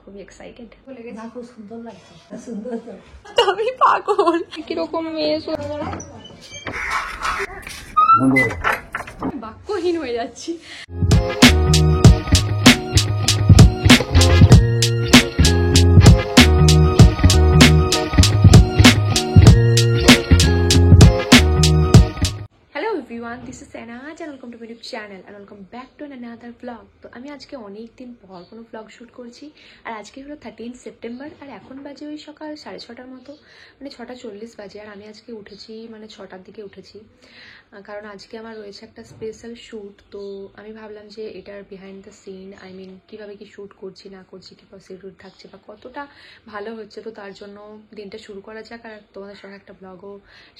খুবই এক্সাইটেড। খুব সুন্দর লাগছে, সুন্দর তো আমি পাগল, কিরকম মেয়ে, বাক্যহীন হয়ে যাচ্ছি। This is Anaj and welcome to my YouTube channel and welcome back to another vlog. তো আমি আজকে অনেক দিন পর কোনো vlog শুট করছি আর আজকে হলো 13 সেপ্টেম্বর আর এখন বাজে ওই সকাল 6:30টার মতো, মানে 6:40 বাজে। আর আমি আজকে উঠেছি মানে 6টার দিকে উঠেছি, কারণ আজকে আমার রয়েছে একটা স্পেশাল শ্যুট। তো আমি ভাবলাম যে এটার behind the scene, I mean কীভাবে কি শ্যুট করছি না করছি, কী প্রসিডিউর থাকছে বা কতটা ভালো হচ্ছে, তো তার জন্য দিনটা শুরু করা যাক আর তোমাদের সঙ্গে একটা ব্লগও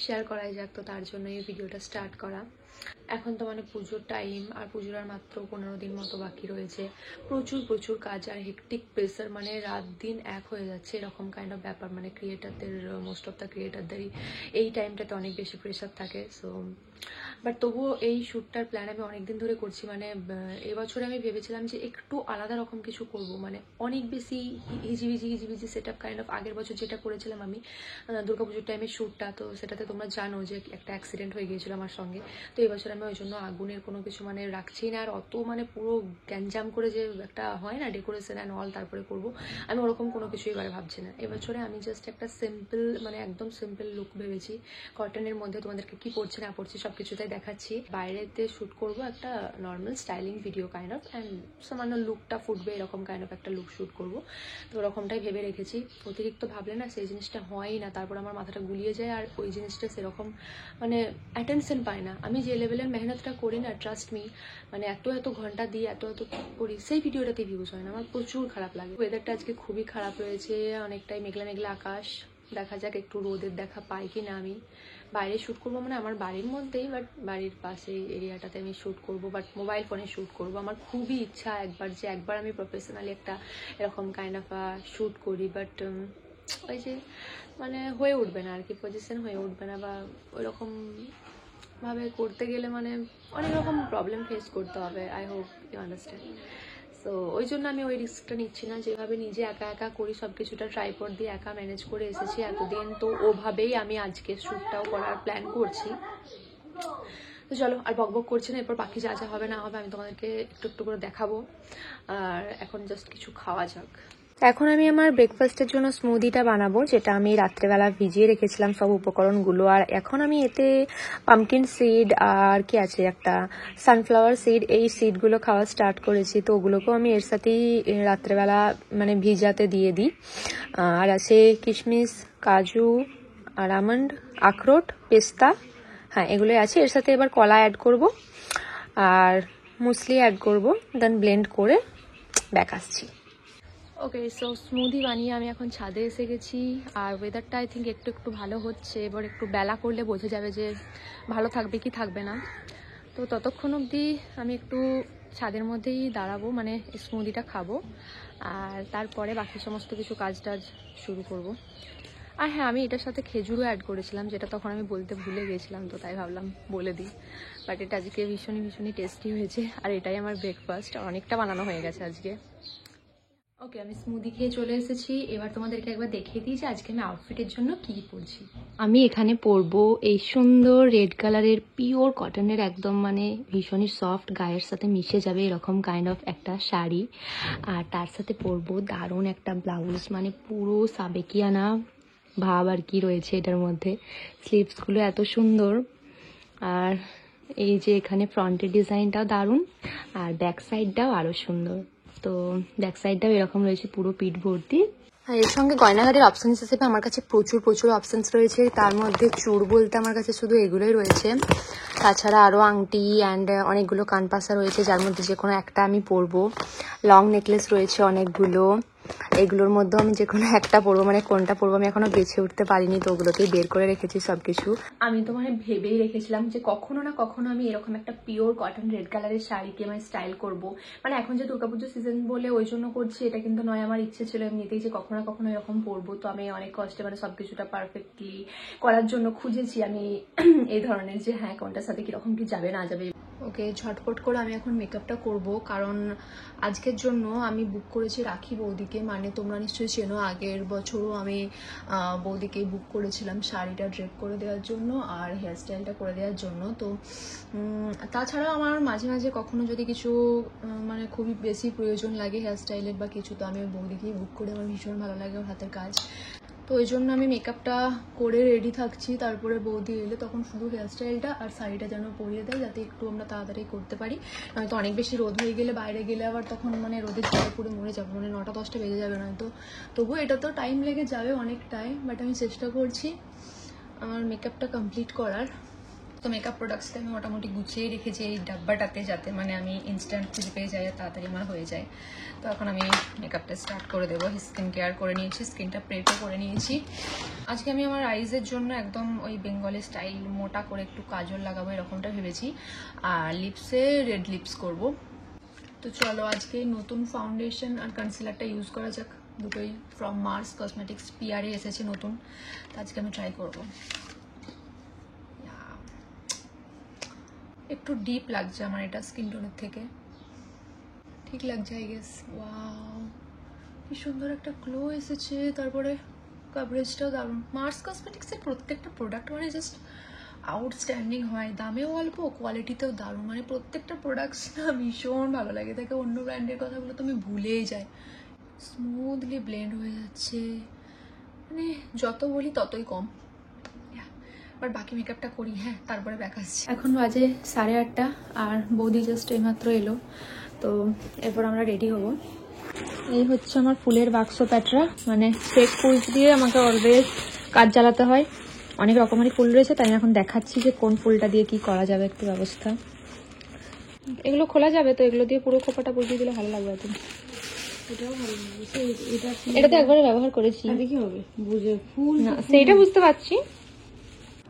শেয়ার করাই যাক। তো তার জন্য এই ভিডিওটা স্টার্ট করা। এখন তো মানে পুজোর টাইম আর পুজোর আর মাত্র 15 দিন মতো বাকি রয়েছে। প্রচুর কাজ আর হেকটিক প্রেসার, মানে রাত দিন এক হয়ে যাচ্ছে এরকম কাইন্ড অফ ব্যাপার। মানে ক্রিয়েটারদের, মোস্ট অফ দ্য ক্রিয়েটারদেরই এই টাইমটাতে অনেক বেশি প্রেসার থাকে। সো বাট তবুও এই শ্যুটটার প্ল্যান আমি অনেকদিন ধরে করছি। মানে এবছরে আমি ভেবেছিলাম যে একটু আলাদা রকম কিছু করব, মানে অনেক বেশি হিজিবিজি সেট আপ কাইন্ড অফ। আগের বছর যেটা করেছিলাম আমি দুর্গাপুজোর টাইমে শ্যুটটা, তো সেটাতে তোমরা জানো যে একটা অ্যাক্সিডেন্ট হয়ে গিয়েছিল আমার সঙ্গে। তো এবছর আমি ওই জন্য আগুনের কোনো কিছু মানে রাখছি না, আর অত মানে পুরো গ্যাঞ্জাম করে যে একটা হয় না ডেকোরেশন অ্যান্ড অল তারপরে করবো, আমি ওরকম কোনো কিছু এবারে ভাবছি না। এবছরে আমি জাস্ট একটা সিম্পল, মানে একদম সিম্পল লুক ভেবেছি। কটনের মধ্যে তোমাদেরকে কি পড়ছে না পড়ছে সব কিছুটাই দেখাচ্ছি। বাইরেতে শ্যুট করবো একটা normal styling video kind of, and সামান্য লুকটা ফুটবে এরকম কাইন্ড অফ একটা লুক শ্যুট করবো। তো ওরকমটাই ভেবে রেখেছি। অতিরিক্ত ভাবলে না সেই জিনিসটা হয়ই না, তারপর আমার মাথাটা গুলিয়ে যায় আর ওই জিনিসটা সেরকম মানে অ্যাটেনশন পায় না। আমি যে লেভেলের মেহনতটা করি না, ট্রাস্ট মি, মানে এত ঘন্টা দিয়ে এত করি, সেই ভিডিওটাতে ভিউজ হয় না। আমার প্রচুর খারাপ লাগে। ওয়েদারটা আজকে খুবই খারাপ রয়েছে, অনেকটাই মেঘলা আকাশ। দেখা যাক একটু রোদের দেখা পাই কি না। আমি বাইরে শ্যুট করবো, মানে আমার বাড়ির মধ্যেই, বাট বাড়ির পাশে এরিয়াটাতে আমি শ্যুট করবো, বাট মোবাইল ফোনে শ্যুট করবো। আমার খুবই ইচ্ছা একবার আমি প্রফেশনালি একটা এরকম কাইন্ড অফ শ্যুট করি, বাট ওই যে মানে হয়ে উঠবে না আর কি, পজিশন হয়ে উঠবে না, বা ওইরকম ভাবে করতে গেলে মানে অনেক রকম প্রবলেম ফেস করতে হবে। I hope you understand. So ওই জন্য আমি ওই রিস্কটা নিচ্ছি না। যেভাবে নিজে একা করি সব কিছুটা ট্রাইপড দিয়ে একা ম্যানেজ করে এসেছি এতদিন, তো ওভাবেই আমি আজকে শ্যুটটাও করার প্ল্যান করছি। তো চলো আর বকবক করছি না, এরপর বাকি যা হবে না হবে আমি তোমাদেরকে একটু করে দেখাবো। আর এখন জাস্ট কিছু খাওয়া যাক। এখন আমি আমার ব্রেকফাস্টের জন্য স্মুদিটা বানাবো, যেটা আমি রাত্রেবেলা ভিজিয়ে রেখেছিলাম সব উপকরণগুলো। আর এখন আমি এতে পামকিন সিড আর কি আছে একটা সানফ্লাওয়ার সিড, এই সিডগুলো খাওয়া স্টার্ট করেছি। তো ওগুলোকেও আমি এর সাথেই রাত্রেবেলা মানে ভিজাতে দিয়ে দিই। আর আছে কিশমিশ, কাজু আর আমন্ড, আখরোট, পেস্তা, হ্যাঁ এগুলোই আছে। এর সাথে এবার কলা অ্যাড করব আর মুসলি অ্যাড করব, দেন ব্লেন্ড করে ব্যাক আসছি। ওকে, সো স্মুদি বানিয়ে আমি এখন ছাদে এসে গেছি। আর ওয়েদারটা আই থিঙ্ক একটু ভালো হচ্ছে। এবার একটু বেলা করলে বোঝা যাবে যে ভালো থাকবে কি থাকবে না। তো ততক্ষণ অবধি আমি একটু ছাদের মধ্যেই দাঁড়াবো, মানে স্মুদিটা খাবো, আর তারপরে বাকি সমস্ত কিছু কাজ টাজ শুরু করব। আর হ্যাঁ, আমি এটার সাথে খেজুরও অ্যাড করেছিলাম, যেটা তখন আমি বলতে ভুলে গেছিলাম, তো তাই ভাবলাম বলে দিই। বাট এটা আজকে ভীষণই টেস্টি হয়েছে। আর এটাই আমার ব্রেকফাস্ট, অনেকটা বানানো হয়ে গেছে আজকে। ওকে, আমি স্মুদি খেয়ে চলে এসেছি। এবার তোমাদেরকে একবার দেখিয়ে দিই যে আজকে আমি আউটফিটের জন্য কি পরছি। আমি এখানে পরবো এই সুন্দর রেড কালারের পিওর কটনের, একদম মানে ভীষণই সফট, গায়ের সাথে মিশে যাবে এরকম কাইন্ড অফ একটা শাড়ি। আর তার সাথে পরবো দারুণ একটা ব্লাউজ, মানে পুরো সাবেকিয়ানা ভাব আর কি রয়েছে এটার মধ্যে। স্লিভসগুলো এত সুন্দর, আর এই যে এখানে ফ্রন্টের ডিজাইনটাও দারুণ, আর ব্যাক সাইডটাও আরও সুন্দর। তো ব্যাক সাইডটাও এরকম রয়েছে পুরো পিঠ ভর্তি। আর এর সঙ্গে গয়নাঘাটের অপশানস হিসেবে আমার কাছে প্রচুর অপশানস রয়েছে। তার মধ্যে চুড় বলতে আমার কাছে শুধু এগুলোই রয়েছে, তাছাড়া আরও আংটি অ্যান্ড অনেকগুলো কানপাসা রয়েছে, যার মধ্যে যে কোনো একটা আমি পরবো। লং নেকলেস রয়েছে অনেকগুলো, এগুলোর মধ্যেও আমি যে কোনো একটা পরবো, মানে কোনটা পরবো আমি এখনো বেছে উঠতে পারিনি, তো ওগুলোকেই বের করে রেখেছি সব কিছু। আমি তো মানে ভেবেই রেখেছিলাম যে কখনো না কখনো আমি এরকম একটা পিওর কটন রেড কালারের শাড়িকে আমি স্টাইল করব। মানে এখন যে দুর্গাপুজো সিজন বলে ওই জন্য করছি এটা কিন্তু নয়, আমার ইচ্ছে ছিল এমনিতেই যে কখনো না কখনো এরকম পরবো। তো আমি অনেক কষ্টে মানে সবকিছুটা পারফেক্টলি করার জন্য খুঁজেছি আমি এই ধরনের, যে হ্যাঁ কোনটার সাথে কিরকম কি যাবে না যাবে। ওকে ঝটপট করে আমি এখন মেকআপটা করব, কারণ আজকের জন্য আমি বুক করেছি রাখি বৌদিকে। মানে তোমরা নিশ্চয়ই চেনো, আগের বছরও আমি বৌদিকে বুক করেছিলাম শাড়িটা ড্রেপ করে দেওয়ার জন্য আর হেয়ারস্টাইলটা করে দেওয়ার জন্য। তো তাছাড়াও আমার মাঝে মাঝে কখনো যদি কিছু মানে খুবই বেশি প্রয়োজন লাগে হেয়ারস্টাইলের বা কিছু, তো আমি বৌদিকেই বুক করে, আমার ভীষণ ভালো লাগে ওর হাতের কাজ। তো ওই জন্য আমি মেকআপটা করে রেডি থাকছি, তারপরে বৌদি এলে তখন শুধু হেয়ারস্টাইলটা আর শাড়িটা যেন পরিয়ে দেয়, যাতে একটু আমরা তাড়াতাড়ি করতে পারি। নয়তো অনেক বেশি রোদ হয়ে গেলে বাইরে গেলে আবার তখন মানে রোদের ঝাড়ে পুরো মরে যাবে, মানে 9টা-10টা বেজে যাবে। নয়তো তবুও এটা তো টাইম লেগে যাবে অনেক টাইম, বাট আমি চেষ্টা করছি আমার মেকআপটা কমপ্লিট করার। তো মেকআপ প্রোডাক্টসটা আমি মোটামুটি গুছিয়ে রেখেছি এই ডাব্বাটাতে, যাতে মানে আমি ইনস্ট্যান্ট খুঁজে পেয়ে যাই আর তাড়াতাড়ি আমার হয়ে যায়। তো এখন আমি মেকআপটা স্টার্ট করে দেবো। স্কিন কেয়ার করে নিয়েছি, স্কিনটা প্রেপও করে নিয়েছি। আজকে আমি আমার আইজের জন্য একদম ওই বেঙ্গলি স্টাইল মোটা করে একটু কাজল লাগাবো এরকমটা ভেবেছি, আর লিপসে রেড লিপস করব। তো চলো আজকে নতুন ফাউন্ডেশন আর কনসিলারটা ইউজ করা যাক, দুটোই ফ্রম মার্স কসমেটিক্স, পিআরে এসেছে নতুন। তো আজকে আমি ট্রাই করবো। একটু ডিপ লাগছে আমার এটা স্কিন টোনের থেকে, ঠিক লাগছে আই গেস। ওয়াও, কি সুন্দর একটা গ্লো এসেছে, তারপরে কভারেজটাও দারুণ। মার্স কসমেটিক্সের প্রত্যেকটা প্রোডাক্ট মানে জাস্ট আউটস্ট্যান্ডিং হয়, দামেও অল্প, কোয়ালিটিতেও দারুণ। মানে প্রত্যেকটা প্রোডাক্টস না ভীষণ ভালো লাগে, তাকে অন্য ব্র্যান্ডের কথাগুলো তো আমি ভুলেই যাই। স্মুথলি ব্লেন্ড হয়ে যাচ্ছে, মানে যত বলি ততই কম। আর বাকি মেকআপটা করি, হ্যাঁ তারপরে ব্যাক আসছি। এখন বাজে 8:30 আর বৌদি জাস্ট এইমাত্র এলো, তো এরপর আমরা রেডি হব। এই হচ্ছে আমার ফুলের বাক্স প্যাটরা, মানে ফেক ফুল দিয়ে আমাকে অলওয়েজ কাজ চালাতে হয়। অনেক রকমারি ফুল রয়েছে, তাই আমি এখন দেখাচ্ছি যে কোন ফুলটা দিয়ে কি করা যাবে একটু ব্যবস্থা। এগুলো খোলা যাবে তো, এগুলো দিয়ে পুরো খোপাটা বুঝিয়ে দিলে ভালো লাগবে। এখন এটা তো একবারে ব্যবহার করেছি, কি হবে বুঝে ফুল না সেইটা বুঝতে পারছি।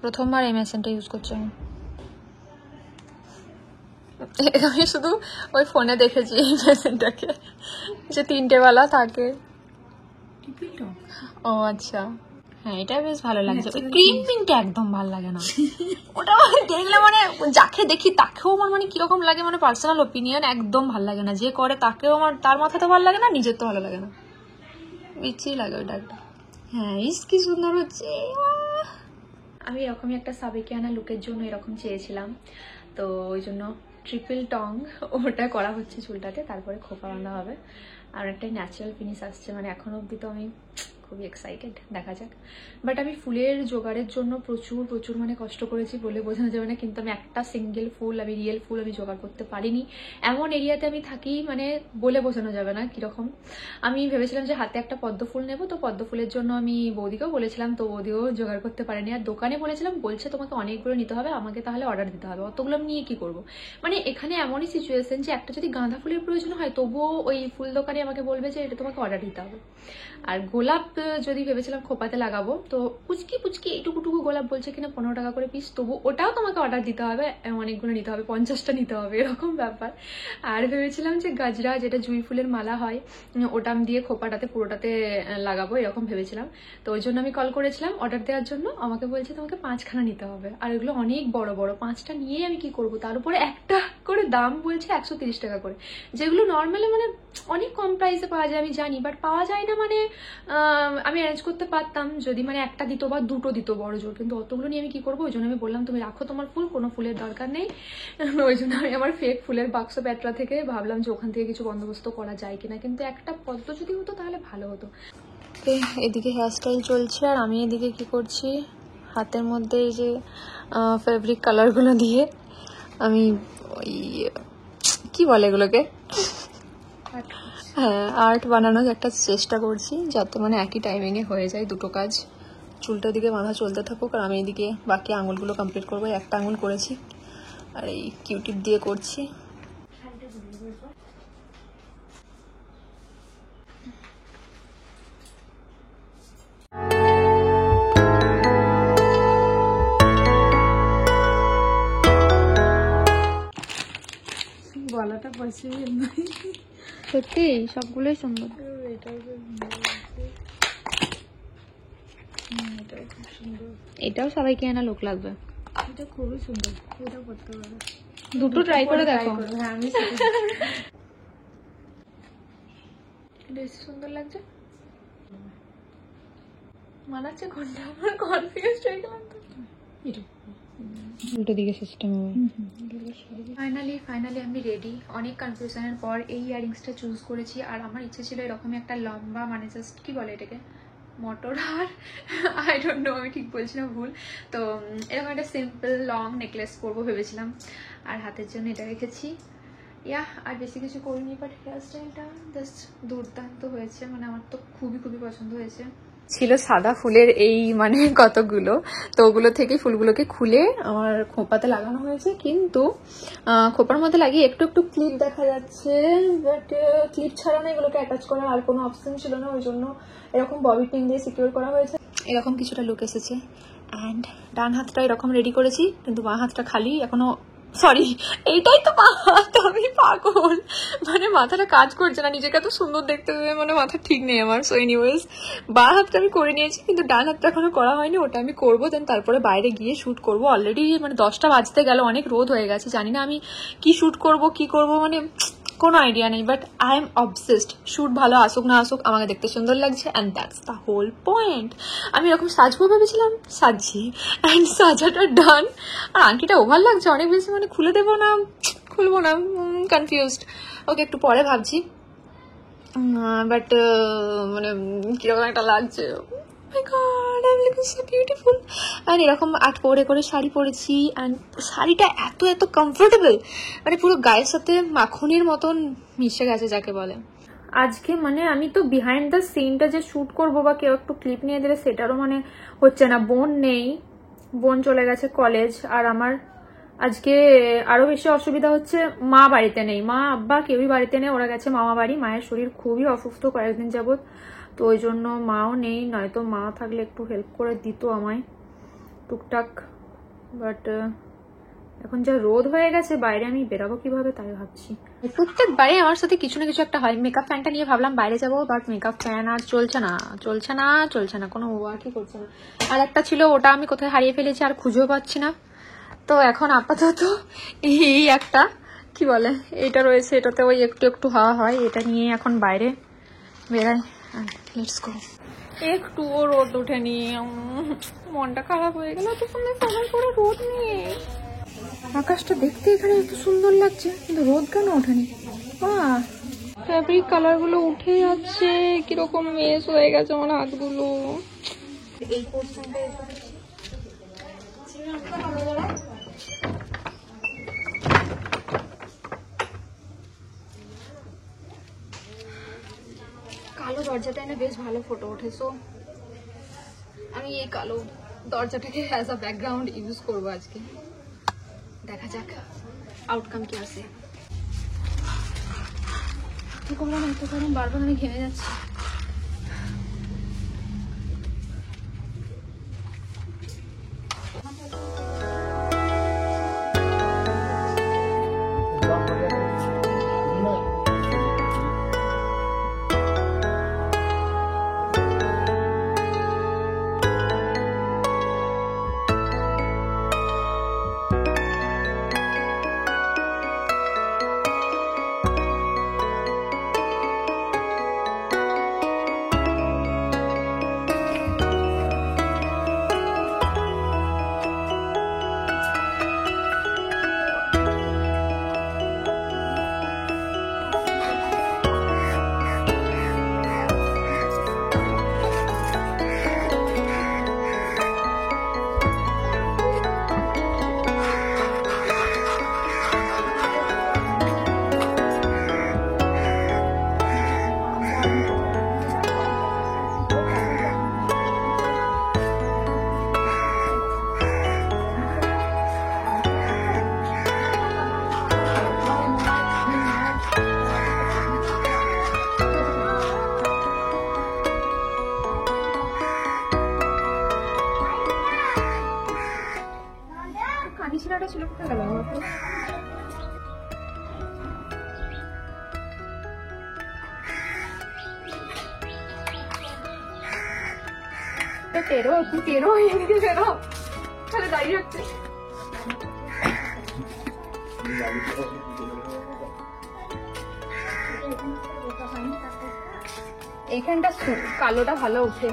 প্রথমবার এই মেশিনটা ইউজ করছি আমি। আমি শুধু ওই ফোনে দেখেছি এই মেশিনটাকে, যে 3টেওয়ালা থাকে। ও আচ্ছা, হ্যাঁ এটা বেশ ভালো লাগছে। ওই ক্রিম পিঙ্কটা একদম ভালো লাগে না, ওটা দেখলে মানে যাকে দেখি তাকেও আমার মানে কিরকম লাগে, মানে পার্সোনাল ওপিনিয়ন, একদম ভালো লাগে না। যে করে তাকেও আমার, তার মাথাতেও ভালো লাগে না, নিজের তো ভালো লাগে না, ইচ্ছেই লাগে ওইটা একটা। হ্যাঁ ইস কি সুন্দর হচ্ছে। আমি এরকমই একটা সাবেকিয়ানা লুকের জন্য এরকম চেয়েছিলাম, তো ওই জন্য ট্রিপল টং ওটা করা হচ্ছে চুলটাতে, তারপরে খোপা বাঁধা হবে। আর একটা ন্যাচারাল ফিনিশ আসছে, মানে এখনো অবধি তো আমি খুবই এক্সাইটেড, দেখা যাক। বাট আমি ফুলের জোগাড়ের জন্য প্রচুর মানে কষ্ট করেছি বলে বোঝানো যাবে না, কিন্তু আমি একটা সিঙ্গেল ফুল, আমি রিয়েল ফুল আমি জোগাড় করতে পারিনি। এমন এরিয়াতে আমি থাকি, মানে বলে বোঝানো যাবে না কিরকম। আমি ভেবেছিলাম যে হাতে একটা পদ্ম ফুল নেবো, তো পদ্ম ফুলের জন্য আমি বৌদিকেও বলেছিলাম, তো বৌদিও জোগাড় করতে পারেনি। আর দোকানে বলেছিলাম, বলছে তোমাকে অনেকগুলো নিতে হবে, আমাকে তাহলে অর্ডার দিতে হবে, অতগুলো আমি নিয়ে কি করবো। মানে এখানে এমনই সিচুয়েশন যে একটা যদি গাঁদা ফুলের প্রয়োজন হয়, তবুও ওই ফুল দোকানে আমাকে বলবে যে এটা তোমাকে অর্ডার দিতে হবে। আর গোলাপ যদি ভেবেছিলাম খোপাতে লাগাবো, তো পুচকি এইটুকুটুকু গোলাপ বলছে কিনা 15 টাকা করে পিস, তবু ওটাও তোমাকে অর্ডার দিতে হবে, অনেকগুলো নিতে হবে, 50টা নিতে হবে, এরকম ব্যাপার। আর ভেবেছিলাম যে গাজরা, যেটা জুঁই ফুলের মালা হয়, ওটা আমি দিয়ে খোপাটাতে পুরোটাতে লাগাবো, এরকম ভেবেছিলাম। তো ওই জন্য আমি কল করেছিলাম অর্ডার দেওয়ার জন্য, আমাকে বলছে তোমাকে 5খানা নিতে হবে, আর এগুলো অনেক বড় বড়, 5টা নিয়ে আমি কি করব। তার উপরে একটা করে দাম বলছে 130 টাকা করে, যেগুলো নর্মালি মানে অনেক কম প্রাইসে পাওয়া যায় আমি জানি, বাট পাওয়া যায় না। মানে আমি অ্যারেঞ্জ করতে পারতাম যদি মানে একটা দিত বা দুটো দিত বড় জোর, কিন্তু অতগুলো নিয়ে আমি কি করবো। ওই জন্য আমি বললাম তুমি রাখো তোমার ফুল, কোনো ফুলের দরকার নেই। ওই জন্য আমি আমার ফেক ফুলের বাক্স প্যাটরা থেকে ভাবলাম যে ওখান থেকে কিছু বন্দোবস্ত করা যায় কিনা, কিন্তু একটা পদ্ম যদি হতো তাহলে ভালো হতো। এদিকে হেয়ারস্টাইল চলছে, আর আমি এদিকে কি করছি, হাতের মধ্যে এই যে ফেব্রিক কালারগুলো দিয়ে আমি ওই কি বলে এগুলোকে, হ্যাঁ আর্ট বানানোর একটা চেষ্টা করছি, যাতে মানে একই টাইমিংয়ে হয়ে যায় দুটো কাজ। চুলটার দিকে বাঁধা চলতে থাকুক, আর আমি এদিকে বাকি আঙুলগুলো কমপ্লিট করবো। একটা আঙুল করেছি, আর এই কিউটিপ দিয়ে করছি। গলাটা পাশে সত্যি সবগুলোই সুন্দর। এটাও খুব সুন্দর, এটাও সবাইকে আনা লোক লাগবে। এটা খুবই সুন্দর, এটা করতে পারো। দুটো ট্রাই করে দেখো। হ্যাঁ আমি বেশ সুন্দর লাগছে, মানাচ্ছে কোনটা? আমার কনফিউজড হয়ে গেলাম তো। উল্টো দিকে সিস্টেম হবে। ফাইনালি আমি রেডি। অনেক কনফিউশনের পর এই ইয়ারিংসটা চুজ করেছি। আর আমার ইচ্ছে ছিল এরকমই একটা লম্বা, মানে জাস্ট কি বলে এটাকে, motor her, I don't know, আমি ঠিক বলছি না, ভুল। তো এরকম একটা সিম্পল লং নেকলেস করবো ভেবেছিলাম, আর হাতের জন্য এটা রেখেছি। আর বেশি কিছু করিনি, বাট হেয়ার স্টাইলটা জাস্ট দুর্দান্ত হয়েছে, মানে আমার তো খুবই খুবই পছন্দ হয়েছে। ছিল সাদা ফুলের এই মানে কতগুলো, তো ওগুলো থেকে ফুলগুলোকে খুলে আমার খোঁপাতে লাগানো হয়েছে, কিন্তু খোপার মধ্যে লাগিয়ে একটু একটু ক্লিপ দেখা যাচ্ছে, বাট ক্লিপ ছাড়া না এগুলোকে অ্যাটাচ করার আর কোনো অপশন ছিল না, ওই জন্য এরকম ববি পিন দিয়ে সিকিউর করা হয়েছে। এরকম কিছুটা লুক এসেছে। অ্যান্ড ডান হাতটা এরকম রেডি করেছি, কিন্তু বাঁ হাতটা খালি এখনো, সরি এইটাই তো বাঁ হাত, আমি পাগল, মানে মাথাটা কাজ করছে না, নিজেকে এত সুন্দর দেখতে হবে, মানে মাথা ঠিক নেই আমার। সো এনিওয়েজ বাঁ হাতটা আমি করে নিয়েছি, কিন্তু ডান হাতটা এখনো করা হয়নি, ওটা আমি করবো, দেন তারপরে বাইরে গিয়ে শ্যুট করবো। অলরেডি মানে 10টা বাজতে গেল, অনেক রোদ হয়ে গেছে, জানি না আমি কি শ্যুট করবো কি করবো, মানে কোনো আইডিয়া নেই, but I am obsessed. Shoot ভালো আসুক না আসুক, আমাকে দেখতে সুন্দর লাগছে, and that's the whole point. আমি এরকম সাজবো ভেবেছিলাম, সাজছি, অ্যান্ড সাজাটা ডান। আর আংটিটা ওভার লাগছে অনেক বেশি, মানে খুলে দেবো না খুলবো না, কনফিউজড। ওকে একটু পরে ভাবছি, বাট মানে কিরকম একটা লাগছে। এরকম আট করে করে শাড়ি পরেছি, অ্যান্ড শাড়িটা এত এত কমফোর্টেবল, মানে পুরো গায়ের সাথে মাখনের মতন মিশে গেছে যাকে বলে। আজকে মানে আমি তো বিহাইন্ড দ্য সিনটা যে শুট করবো বা কেউ একটু ক্লিপ নিয়ে দিলে সেটারও মানে হচ্ছে না, বোন নেই, বোন চলে গেছে কলেজ, আর আমার আজকে আরো বেশি অসুবিধা হচ্ছে, মা বাড়িতে নেই, মা আব্বা কেউই বাড়িতে নেই, ওরা গেছে মামা বাড়ি। মায়ের শরীর খুবই অসুস্থ কয়েকদিন যাবত, তো ওই জন্য মাও নেই, নয়তো মা থাকলে একটু হেল্প করে দিত আমায় টুকটাক, বাট এখন যা রোদ হয়ে গেছে বাইরে, আমি বেরাবো কিভাবে তাই ভাবছি। প্রত্যেকবারে আমার সাথে কিছু না কিছু একটা হয়। মেকআপ ফ্যানটা নিয়ে ভাবলাম বাইরে যাবো, বাট মেকআপ ফ্যান আর চলছে না, কোনো ওয়ার্কই করছে না। আর একটা ছিল, ওটা আমি কোথায় হারিয়ে ফেলেছি আর খুঁজেও পাচ্ছি না। তো এখন আপাতত এই একটা কি বলে এটা রয়েছে, এটাতে ওই একটু একটু হাওয়া হয়, এটা নিয়ে এখন বাইরে বেরাই। Let's go. একটুও রোদ ওঠেনি, মনটা খারাপ হয়ে গেল, তো সুন্দর সকাল করে রোদ নিয়ে। আকাশটা দেখতে এখানে এত সুন্দর লাগছে, কিন্তু রোদ কেন ওঠেনি? ফ্যাব্রিক কালার গুলো উঠে যাচ্ছে, কিরকম মেস হয়ে গেছে আমার হাতগুলো। এই পোর্শনটা কালো দরজাটায় না বেশ ভালো ফটো ওঠে, সো আমি এই কালো দরজাটাকে অ্যাজ আ ব্যাকগ্রাউন্ড ইউজ করবো আজকে। দেখা যাক আউটকাম কি আসে। এত গরম বারবার আমি ঘেমে যাচ্ছি। ছেলেটা ছিল কোথায় গেল? তেরো তুই তেরো এদিকে বেরো, তাহলে দাঁড়িয়ে রাখতে। এইখানটা কালোটা ভালো ওঠে।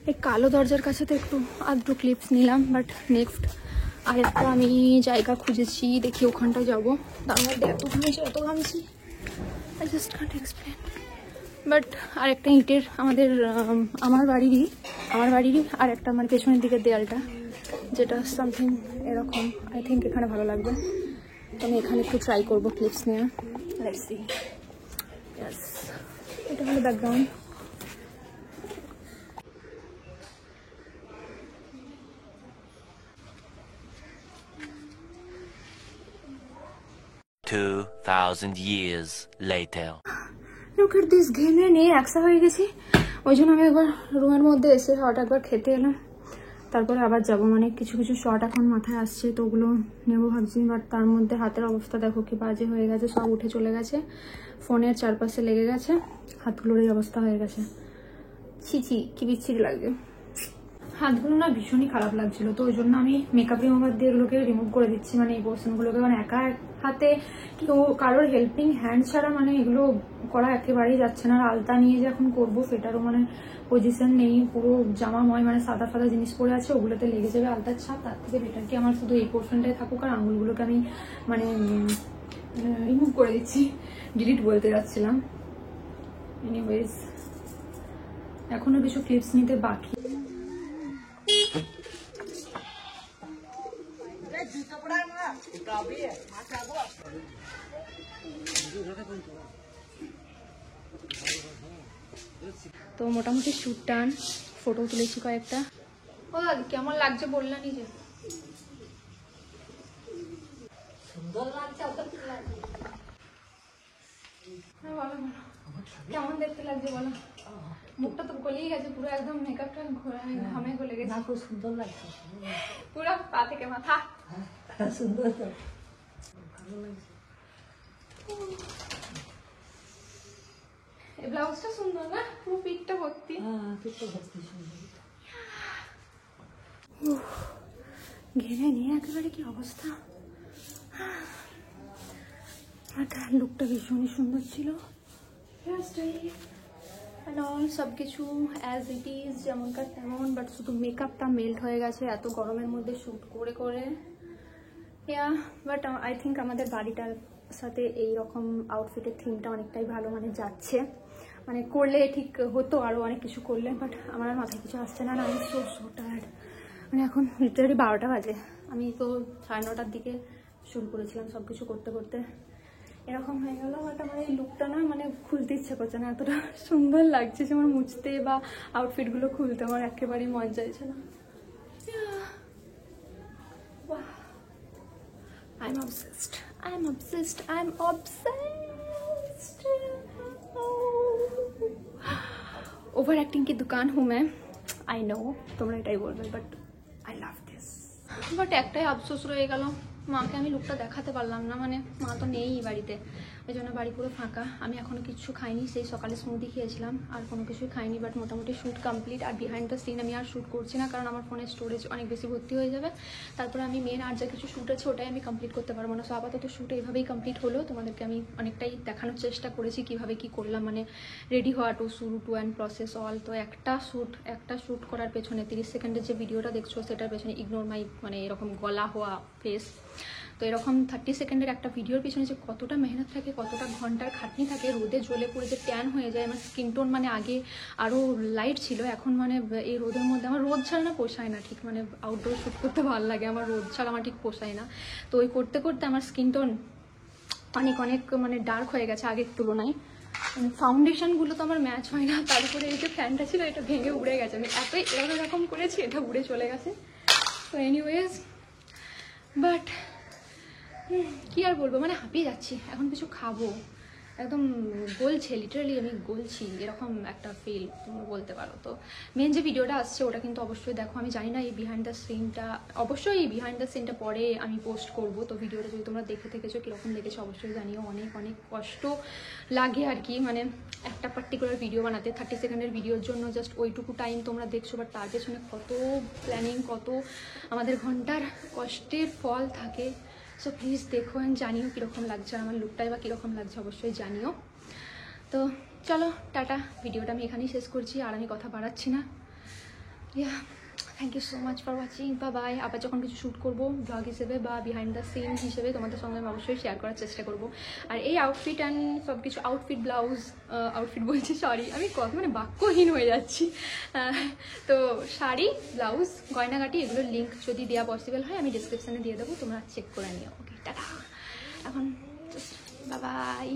এই কালো দরজার কাছে তো একটু আধটু ক্লিপস নিলাম, বাট নেক্সট আরেকটা আমি জায়গা খুঁজেছি, দেখি ওখানটায় যাবো। তার মধ্যে এত ঘামছি I just can't explain. But আরেকটা ইটের আমার বাড়িরই আর একটা আমার পেছনের দিকের দেয়ালটা, যেটা সামথিং এরকম, আই থিঙ্ক এখানে ভালো লাগবে। তো আমি এখানে একটু ট্রাই করবো ক্লিপস নেওয়া। Let's see. ইয়েস, এটা হলো background. years later. Look at this, ঘেমে নিয়ে একসা হয়ে গেছি। ওই জন্য আমি একবার রুমের মধ্যে এসে শর্ট একবার খেতে এলাম, তারপরে আবার যাবো। মানে কিছু কিছু শর্ট এখন মাথায় আসছে, তো ওগুলো নেবো ভাবছি। বাট তার মধ্যে হাতের অবস্থা দেখো কি বাজে হয়ে গেছে, সব উঠে চলে গেছে, ফোনের চারপাশে লেগে গেছে, হাতগুলোর এই অবস্থা হয়ে গেছে। ছি কি বিচ্ছিরি লাগছে। হাতগুলো না ভীষণই খারাপ লাগছিল, তো ওই জন্য আমি মেকআপ রিমুভার দিয়ে এগুলোকে রিমুভ করে দিচ্ছি। মানে এই পোর্শনগুলোকে, মানে একা হাতে কেউ কারোর হেল্পিং হ্যান্ড ছাড়া মানে এগুলো করা একেবারেই যাচ্ছে না। আর আলতা নিয়ে যে এখন করবো সেটারও মানে পজিশন নেই, পুরো জামাময় মানে সাদা সাদা জিনিস পরে আছে, ওগুলোতে লেগে যাবে আলতার ছাপ। তার থেকে বেটার কি আমার শুধু এই পোর্শনটাই থাকুক, আর আঙুলগুলোকে আমি মানে রিমুভ করে দিচ্ছি, ডিলিট বলতে যাচ্ছিলাম। এনিওয়েজ এখনো কিছু ক্লিপস নিতে বাকি। তো মোটামুটি শ্যুট টান, ফটো তুলেছি কয়েকটা। ও দাদি কেমন লাগছে বললা নিজে? সুন্দর লাগছে, হ্যাঁ বলো কেমন দেখতে লাগছে বলো। মুখটা তো গলিয়ে গেছে পুরো, একদম মেকআপটা ঘামে গলে গেছে। খুব সুন্দর লাগছে পুরো পা থেকে মাথা সুন্দর, তো ভালো লাগছে। এই ব্লাউজটা সুন্দর না, পুরো পিঠটা ভর্তি। পিঠটা ভর্তি সুন্দর। ঘেরে নিয়ে একেবারে কি অবস্থা। লুকটা ভীষণই সুন্দর ছিল, সব কিছু অ্যাজ ইট ইজ, যেমনকার তেমন। বাট শুধু মেকআপটা মেল্ট হয়ে গেছে এত গরমের মধ্যে শ্যুট করে করে। বাট আই থিঙ্ক আমাদের বাড়িটার সাথে এইরকম আউটফিটের থিমটা অনেকটাই ভালো মানে যাচ্ছে। মানে করলে ঠিক হতো আরও অনেক কিছু করলে, বাট আমার আর মাথায় কিছু আসছে না। আমি সো টায়ার্ড। মানে এখন লিটারালি 12টা বাজে। আমি তো 9:30টার দিকে শুরু করেছিলাম সব কিছু করতে করতে, এরকম হয়ে গেল। বাট আমার এই লুকটা না মানে খুলতে ইচ্ছে করছে না, এতটা সুন্দর লাগছে যে আমার মুছতে বা আউটফিটগুলো খুলতে আমার একেবারেই মন চাইছে না। I'm obsessed. ओवर एक्टिंग की दुकान हूँ मैं, आई नो তোমরা এটাই বলবে, but I love this. But একটাই আফসোস রয়ে গেল, মাকে আমি লুকটা দেখাতে পারলাম না। মানে মা তো নেই বাড়িতে, ওই জন্য বাড়ি পুরো ফাঁকা। আমি এখনো কিচ্ছু খাইনি, সেই সকালে স্মুদি খেয়েছিলাম, আর কোনো কিছুই খাইনি। বাট মোটামুটি শ্যুট কমপ্লিট। আর বিহাইন্ড দ্য সিন আমি আর শ্যুট করছি না, কারণ আমার ফোনের স্টোরেজ অনেক বেশি ভর্তি হয়ে যাবে। তারপরে আমি মেন আর যা কিছু শ্যুট আছে ওটাই আমি কমপ্লিট করতে পারবো না। সো আপাতত শ্যুট এইভাবেই কমপ্লিট হলো। তোমাদেরকে আমি অনেকটাই দেখানোর চেষ্টা করেছি কীভাবে কী করলাম, মানে রেডি হওয়া টু শুরু টু অ্যান্ড প্রসেস অল। তো একটা শ্যুট করার পেছনে 30 সেকেন্ডের যে ভিডিওটা দেখছো সেটার পেছনে ইগনোর মাই মানে এরকম গলা হওয়া ফেস। তো এরকম 30 সেকেন্ডের একটা ভিডিওর পিছনে যে কতটা মেহনত থাকে, কতটা ঘন্টার খাটনি থাকে, রোদে জ্বলে পড়ে যে ট্যান হয়ে যায়। আমার স্কিন টোন মানে আগে আরও লাইট ছিল, এখন মানে এই রোদের মধ্যে আমার রোদ ছাড়া না পোষায় না ঠিক, মানে আউটডোর শ্যুট করতে ভালো লাগে, আমার রোদ ছাড়া আমার ঠিক পোষায় না। তো ওই করতে করতে আমার স্কিন টোন অনেক অনেক মানে ডার্ক হয়ে গেছে আগের তুলনায়। ফাউন্ডেশনগুলো তো আমার ম্যাচ হয় না, তার উপরে এই যে ফ্যানটা ছিল এটা ভেঙে উড়ে গেছে, আমি এতই এরকম করেছি এটা উড়ে চলে গেছে। তো এনিওয়েজ বাট কি আর বলবো, মানে হাঁপিয়ে যাচ্ছি, এখন কিছু খাবো, একদম গলছে, লিটারালি আমি গলছি, এরকম একটা ফিল তোমরা বলতে পারো। তো মেন যে ভিডিওটা আসছে ওটা কিন্তু অবশ্যই দেখো। আমি জানি না এই বিহাইন্ড দ্য সিনটা, অবশ্যই এই বিহাইন্ড দ্য সিনটা পরে আমি পোস্ট করব। তো ভিডিওটা যদি তোমরা দেখে থেকেছো, কীরকম লেগেছে অবশ্যই জানিও। অনেক অনেক কষ্ট লাগে আর কি, মানে একটা পার্টিকুলার ভিডিও বানাতে 30 সেকেন্ডের ভিডিওর জন্য জাস্ট ওইটুকু টাইম তোমরা দেখছো, বাট তার পেছনে কত প্ল্যানিং, কত আমাদের ঘন্টার কষ্টের ফল থাকে। সো প্লিজ দেখো অ্যান্ড জানিও কীরকম লাগছে, আর আমার লুকটাই বা কীরকম লাগছে অবশ্যই জানিও। তো চলো টাটা, ভিডিওটা আমি এখানেই শেষ করছি, আর আমি কথা বাড়াচ্ছি না। Yeah, thank you so much for watching, বা বাই। আবার যখন কিছু শ্যুট করবো ব্লগ হিসেবে বা বিহাইন্ড দ্য সিন হিসেবে তোমাদের সঙ্গে আমি অবশ্যই শেয়ার করার চেষ্টা করবো। আর এই আউটফিট অ্যান্ড সব কিছু, আউটফিট ব্লাউজ, আউটফিট বলছি সরি, আমি কত মানে বাক্যহীন হয়ে যাচ্ছি। তো শাড়ি, ব্লাউজ, গয়নাগাটি এগুলোর লিঙ্ক যদি দেওয়া পসিবল হয় আমি ডিসক্রিপশানে দিয়ে দেবো, তোমরা চেক করে নিও। ওকে টাটা, এখন বাই বাই।